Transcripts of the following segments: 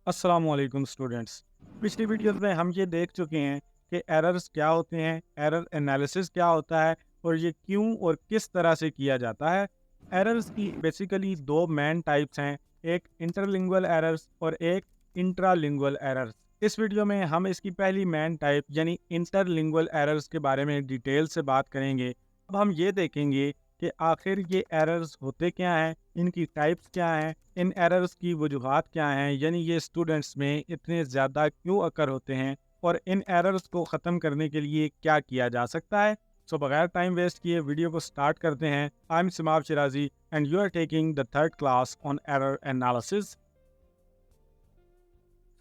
अस्सलाम वालेकुम स्टूडेंट्स। पिछली वीडियोस में हम ये देख चुके हैं कि एरर्स क्या होते हैं, एरर एनालिसिस क्या होता है और ये क्यों और किस तरह से किया जाता है। एरर्स की बेसिकली दो मेन टाइप्स हैं, एक इंटरलिंगुअल एरर्स और एक इंट्रालिंगुअल एरर्स। इस वीडियो में हम इसकी पहली मेन टाइप यानी इंटरलिंगुअल एरर्स के बारे में डिटेल से बात करेंगे। अब हम ये देखेंगे कि आखिर ये एरर्स होते क्या हैं, इनकी टाइप्स क्या हैं, इन एरर्स की वजूहात क्या हैं, यानी ये स्टूडेंट्स में इतने ज़्यादा क्यों अकर होते हैं और इन एरर्स को ख़त्म करने के लिए क्या किया जा सकता है। सो बगैर टाइम वेस्ट किए वीडियो को स्टार्ट करते हैं। I am Seemab Shirazi and you are taking the third class on error analysis.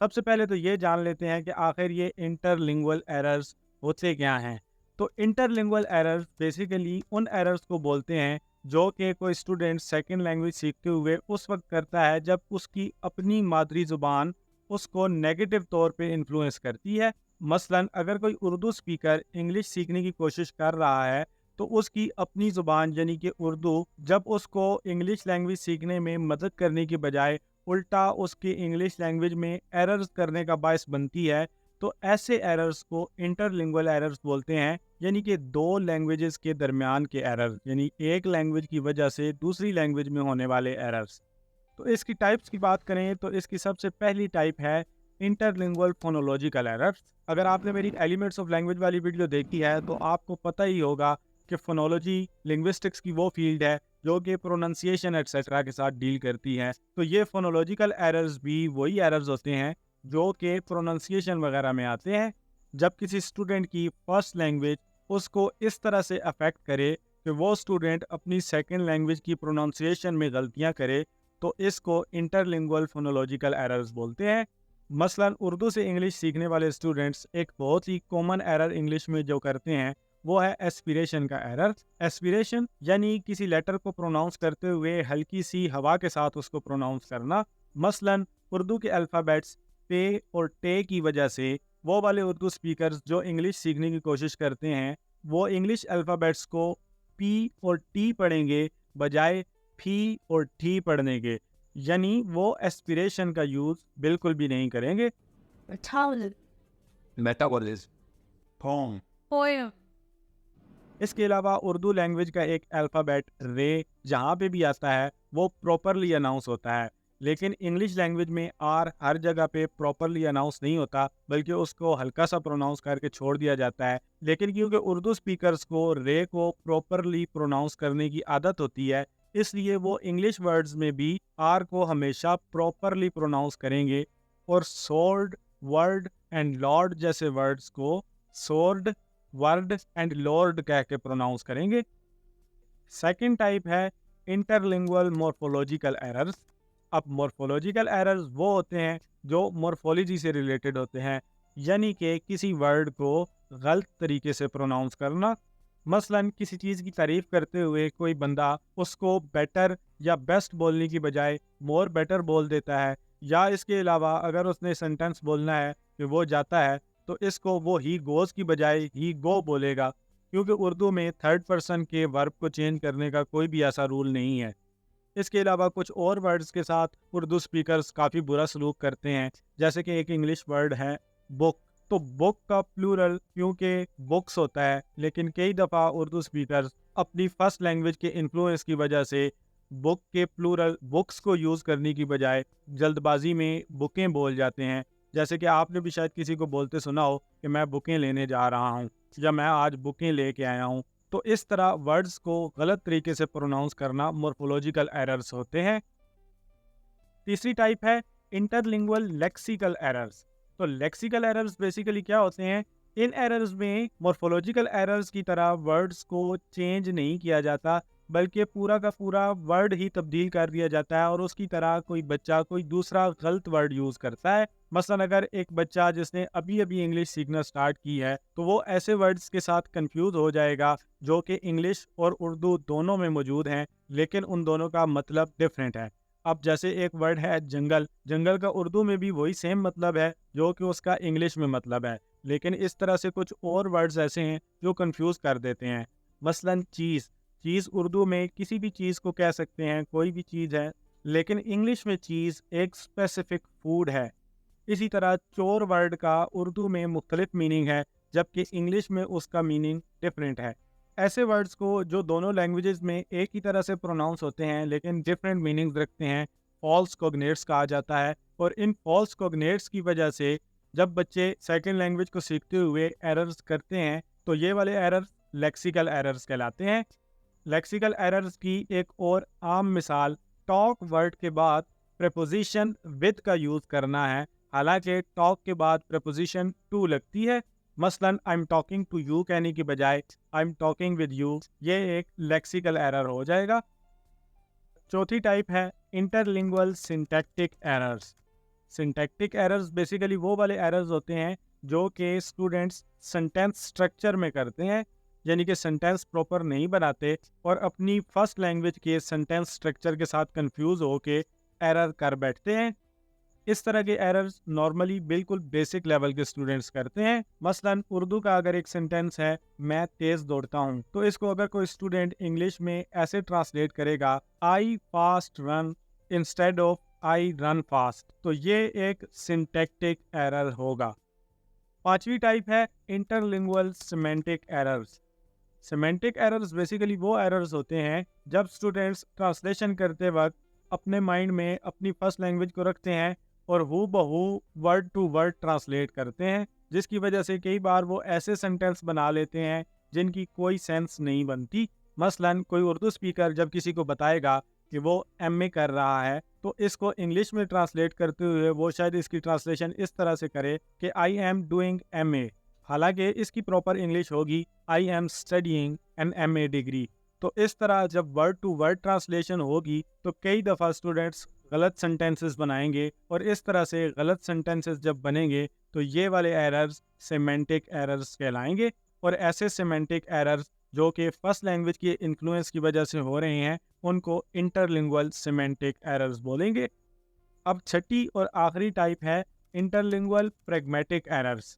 सबसे पहले तो ये जान लेते हैं कि आखिर ये इंटरलिंगुअल एरर्स होते क्या हैं। तो इंटरलिंगुअल एरर्स बेसिकली उन एरर्स को बोलते हैं जो कि कोई स्टूडेंट सेकंड लैंग्वेज सीखते हुए उस वक्त करता है जब उसकी अपनी मादरी ज़ुबान उसको नेगेटिव तौर पे इन्फ्लुएंस करती है। मसलन अगर कोई उर्दू स्पीकर इंग्लिश सीखने की कोशिश कर रहा है तो उसकी अपनी ज़ुबान यानी कि उर्दू जब उसको इंग्लिश लैंग्वेज सीखने में मदद करने की बजाय उल्टा उसकी इंग्लिश लैंग्वेज में एरर्स करने का बायस बनती है, तो ऐसे एरर्स को इंटरलिंगुअल एरर्स बोलते हैं, यानी कि दो लैंग्वेजेस के दरमियान के एरर, यानी एक लैंग्वेज की वजह से दूसरी लैंग्वेज में होने वाले एरर्स। तो इसकी टाइप्स की बात करें तो इसकी सबसे पहली टाइप है इंटरलिंगुअल फोनोलॉजिकल एरर्स। अगर आपने मेरी एलिमेंट्स ऑफ लैंग्वेज वाली वीडियो देखी है तो आपको पता ही होगा कि फोनोलॉजी लिंग्विस्टिक्स की वो फील्ड है जो कि प्रोनंसिएशन एटसेट्रा के साथ डील करती है। तो ये फोनोलॉजिकल एरर्स भी वही एरर्स होते हैं जो कि प्रोनंसिएशन वगैरह में आते हैं। जब किसी स्टूडेंट की फर्स्ट लैंग्वेज उसको इस तरह से अफेक्ट करे कि वो स्टूडेंट अपनी सेकंड लैंग्वेज की प्रोनंसिएशन में गलतियां करे, तो इसको इंटरलिंगुअल फोनोलॉजिकल एरर्स बोलते हैं। मसलन उर्दू से इंग्लिश सीखने वाले स्टूडेंट्स एक बहुत ही कॉमन एरर इंग्लिश में जो करते हैं वो है एस्पिरेशन का एरर। एस्पिरेशन यानी किसी लेटर को प्रोनाउंस करते हुए हल्की सी हवा के साथ उसको प्रोनाउंस करना। मसलन उर्दू के अल्फ़ाबेट्स पे और टे की वजह से वो वाले उर्दू स्पीकर्स जो इंग्लिश सीखने की कोशिश करते हैं वो इंग्लिश अल्फ़ाबेट्स को पी और टी पढ़ेंगे बजाय फी और टी पढ़ने के, यानी वो एस्पिरेशन का यूज़ बिल्कुल भी नहीं करेंगे। Italian, Metabolism, poem, poem, इसके अलावा उर्दू लैंग्वेज का एक अल्फ़ाबेट रे जहाँ पे भी आता है वो प्रॉपरली अनाउंस होता है, लेकिन इंग्लिश लैंग्वेज में आर हर जगह पे प्रॉपरली अनाउंस नहीं होता बल्कि उसको हल्का सा प्रोनाउंस करके छोड़ दिया जाता है। लेकिन क्योंकि उर्दू स्पीकर्स को रे को प्रॉपरली प्रोनाउंस करने की आदत होती है, इसलिए वो इंग्लिश वर्ड्स में भी आर को हमेशा प्रॉपरली प्रोनाउंस करेंगे और सोर्ड, वर्ड एंड लॉर्ड जैसे वर्ड्स को सोर्ड, वर्ड एंड लॉर्ड कह के प्रोनाउंस करेंगे। सेकंड टाइप है इंटरलिंगुअल मॉर्फोलॉजिकल एरर्स। अब मॉर्फोलॉजिकल एरर्स वो होते हैं जो मॉर्फोलॉजी से रिलेटेड होते हैं, यानी कि किसी वर्ड को गलत तरीके से प्रोनाउंस करना। मसलन किसी चीज़ की तारीफ़ करते हुए कोई बंदा उसको बेटर या बेस्ट बोलने की बजाय मोर बेटर बोल देता है, या इसके अलावा अगर उसने सेंटेंस बोलना है कि वो जाता है तो इसको वो ही गोज़ की बजाय ही गो बोलेगा, क्योंकि उर्दू में थर्ड पर्सन के वर्ब को चेंज करने का कोई भी ऐसा रूल नहीं है। इसके अलावा कुछ और वर्ड्स के साथ उर्दू स्पीकर्स काफ़ी बुरा सलूक करते हैं, जैसे कि एक इंग्लिश वर्ड है बुक। तो बुक का प्लूरल क्योंकि बुक्स होता है, लेकिन कई दफ़ा उर्दू स्पीकर्स अपनी फर्स्ट लैंग्वेज के इन्फ्लुएंस की वजह से बुक के प्लूरल बुक्स को यूज़ करने की बजाय जल्दबाजी में बुकें बोल जाते हैं। जैसे कि आपने भी शायद किसी को बोलते सुना हो कि मैं बुकें लेने जा रहा हूँ या मैं आज बुकें लेके आया हूँ। तो इस तरह वर्ड्स को गलत तरीके से प्रोनाउंस करना मॉर्फोलॉजिकल एरर्स होते हैं। तीसरी टाइप है इंटरलिंगुअल लेक्सिकल एरर्स। तो लेक्सिकल एरर्स बेसिकली क्या होते हैं? इन एरर्स में मॉर्फोलॉजिकल एरर्स की तरह वर्ड्स को चेंज नहीं किया जाता, बल्कि पूरा का पूरा वर्ड ही तब्दील कर दिया जाता है और उसकी तरह कोई बच्चा कोई दूसरा गलत वर्ड यूज़ करता है। मसलन अगर एक बच्चा जिसने अभी अभी इंग्लिश सीखना स्टार्ट की है तो वो ऐसे वर्ड्स के साथ कंफ्यूज हो जाएगा जो कि इंग्लिश और उर्दू दोनों में मौजूद हैं, लेकिन उन दोनों का मतलब डिफरेंट है। अब जैसे एक वर्ड है जंगल, जंगल का उर्दू में भी वही सेम मतलब है जो कि उसका इंग्लिश में मतलब है, लेकिन इस तरह से कुछ और वर्ड्स ऐसे हैं जो कंफ्यूज कर देते हैं। मसलन चीज़, चीज़ उर्दू में किसी भी चीज़ को कह सकते हैं, कोई भी चीज़ है, लेकिन इंग्लिश में चीज़ एक स्पेसिफिक फूड है। اسی طرح چور ورڈ کا اردو میں مختلف میننگ ہے جبکہ انگلش میں اس کا میننگ ڈفرینٹ ہے۔ ایسے ورڈز کو جو دونوں لینگویجز میں ایک ہی طرح سے پروناؤنس ہوتے ہیں لیکن ڈفرینٹ میننگز رکھتے ہیں، فالس کوگنیٹس کہا جاتا ہے۔ اور ان فالس کوگنیٹس کی وجہ سے جب بچے سیکنڈ لینگویج کو سیکھتے ہوئے ایررز کرتے ہیں تو یہ والے ایررز لیکسیکل ایررز کہلاتے ہیں۔ لیکسیکل ایررز کی ایک اور عام مثال ٹاک ورڈ کے بعد پریپوزیشن ود کا یوز کرنا ہے، حالانکہ ٹاک کے بعد پریپوزیشن ٹو لگتی ہے۔ مثلاً I am talking to you کہنے کی بجائے I am talking with you, یہ ایک لیکسیکل ایرر ہو جائے گا۔ چوتھی ٹائپ ہے interlingual syntactic errors. Syntactic errors basically وہ والے ایررز ہوتے ہیں جو کہ اسٹوڈنٹس سنٹینس اسٹرکچر میں کرتے ہیں، یعنی کہ سنٹینس پراپر نہیں بناتے اور اپنی فرسٹ لینگویج کے سنٹینس اسٹرکچر کے ساتھ کنفیوز ہو کے ایرر کر بیٹھتے ہیں۔ اس طرح کے ایررز نارملی بالکل بیسک لیول کے اسٹوڈنٹس کرتے ہیں۔ مثلاً اردو کا اگر ایک سینٹینس ہے میں تیز دوڑتا ہوں، تو اس کو اگر کوئی اسٹوڈنٹ انگلش میں ایسے ٹرانسلیٹ کرے گا I fast run instead of I run fast, تو یہ ایک سنٹیکٹک ایرر ہوگا۔ پانچویں ٹائپ ہے interlingual semantic errors. Semantic errors basically وہ ایررز ہوتے ہیں جب اسٹوڈنٹس ٹرانسلیشن کرتے وقت اپنے مائنڈ میں اپنی فرسٹ لینگویج کو رکھتے ہیں اور ہو بہو ورڈ ٹو ورڈ ٹرانسلیٹ کرتے ہیں، جس کی وجہ سے کئی بار وہ ایسے سینٹینس بنا لیتے ہیں جن کی کوئی سینس نہیں بنتی۔ مثلاً کوئی اردو اسپیکر جب کسی کو بتائے گا کہ وہ ایم اے کر رہا ہے تو اس کو انگلش میں ٹرانسلیٹ کرتے ہوئے وہ شاید اس کی ٹرانسلیشن اس طرح سے کرے کہ I am doing M A, حالانکہ اس کی پراپر انگلش ہوگی I am studying an M A degree. تو اس طرح جب ورڈ ٹو ورڈ ٹرانسلیشن ہوگی تو کئی دفعہ اسٹوڈنٹس غلط سینٹینسز بنائیں گے، اور اس طرح سے غلط سینٹینسز جب بنیں گے تو یہ والے ایررز سیمینٹک ایررز کہلائیں گے۔ اور ایسے سیمینٹک ایررز جو کہ فرسٹ لینگویج کے انفلوئنس کی وجہ سے ہو رہے ہیں ان کو انٹرلنگول سیمینٹک ایررز بولیں گے۔ اب چھٹی اور آخری ٹائپ ہے interlingual pragmatic errors.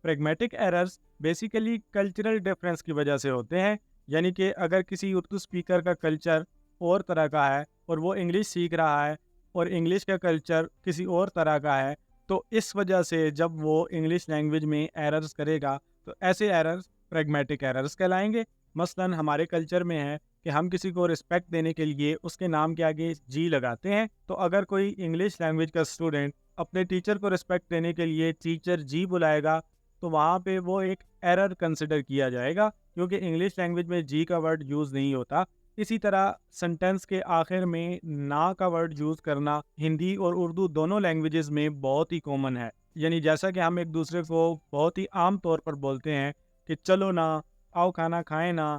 Pragmatic errors basically cultural difference کی وجہ سے ہوتے ہیں، یعنی کہ اگر کسی اردو اسپیکر کا کلچر اور طرح کا ہے اور وہ انگلش سیکھ رہا ہے اور انگلش کا کلچر کسی اور طرح کا ہے، تو اس وجہ سے جب وہ انگلش لینگویج میں ایررز کرے گا تو ایسے ایررز پریگمیٹک ایررز کہلائیں گے۔ مثلاً ہمارے کلچر میں ہے کہ ہم کسی کو رسپیکٹ دینے کے لیے اس کے نام کے آگے جی لگاتے ہیں، تو اگر کوئی انگلش لینگویج کا اسٹوڈنٹ اپنے ٹیچر کو رسپیکٹ دینے کے لیے ٹیچر جی بلائے گا تو وہاں پہ وہ ایک ایرر کنسیڈر کیا جائے گا، کیونکہ انگلش لینگویج میں جی کا ورڈ یوز نہیں ہوتا۔ اسی طرح سنٹینس کے آخر میں نا کا ورڈ یوز کرنا ہندی اور اردو دونوں لینگویجز میں بہت ہی کامن ہے، یعنی جیسا کہ ہم ایک دوسرے کو بہت ہی عام طور پر بولتے ہیں کہ چلو نا، آؤ کھانا کھائیں نا،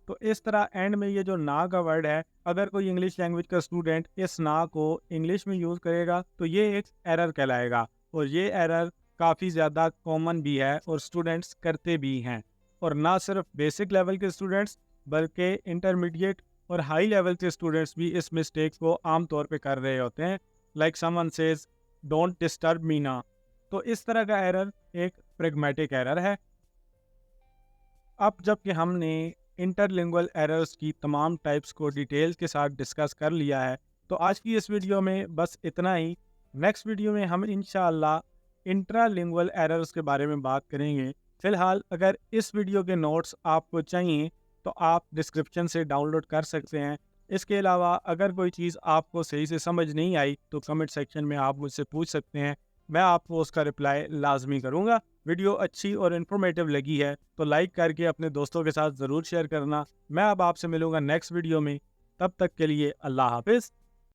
تو اس طرح اینڈ میں یہ جو نا کا ورڈ ہے اگر کوئی انگلش لینگویج کا اسٹوڈنٹ اس نا کو انگلش میں یوز کرے گا تو یہ ایک ایرر کہلائے گا، اور یہ ایرر کافی زیادہ کامن بھی ہے اور اسٹوڈنٹس کرتے بھی ہیں۔ اور نہ صرف بیسک لیول کے اسٹوڈنٹس بلکہ انٹرمیڈیٹ اور ہائی لیول کے اسٹوڈنٹس بھی اس مسٹیک کو عام طور پہ کر رہے ہوتے ہیں، like someone says don't disturb me نا۔ تو اس طرح کا ایرر ایک پریگمیٹک ایرر ہے۔ اب جب کہ ہم نے انٹرلنگول ایررز کی تمام ٹائپس کو ڈیٹیل کے ساتھ ڈسکس کر لیا ہے تو آج کی اس ویڈیو میں بس اتنا ہی۔ نیکسٹ ویڈیو میں ہم انشاءاللہ انٹرالنگول ایررز کے بارے میں بات کریں گے۔ فی الحال اگر اس ویڈیو کے نوٹس آپ کو چاہیے تو آپ ڈسکرپشن سے ڈاؤن لوڈ کر سکتے ہیں۔ اس کے علاوہ اگر کوئی چیز آپ کو صحیح سے سمجھ نہیں آئی تو کمنٹ سیکشن میں آپ مجھ سے پوچھ سکتے ہیں، میں آپ کو اس کا رپلائی لازمی کروں گا۔ ویڈیو اچھی اور انفارمیٹیو لگی ہے تو لائک کر کے اپنے دوستوں کے ساتھ ضرور شیئر کرنا۔ میں اب آپ سے ملوں گا نیکسٹ ویڈیو میں، تب تک کے لیے اللہ حافظ۔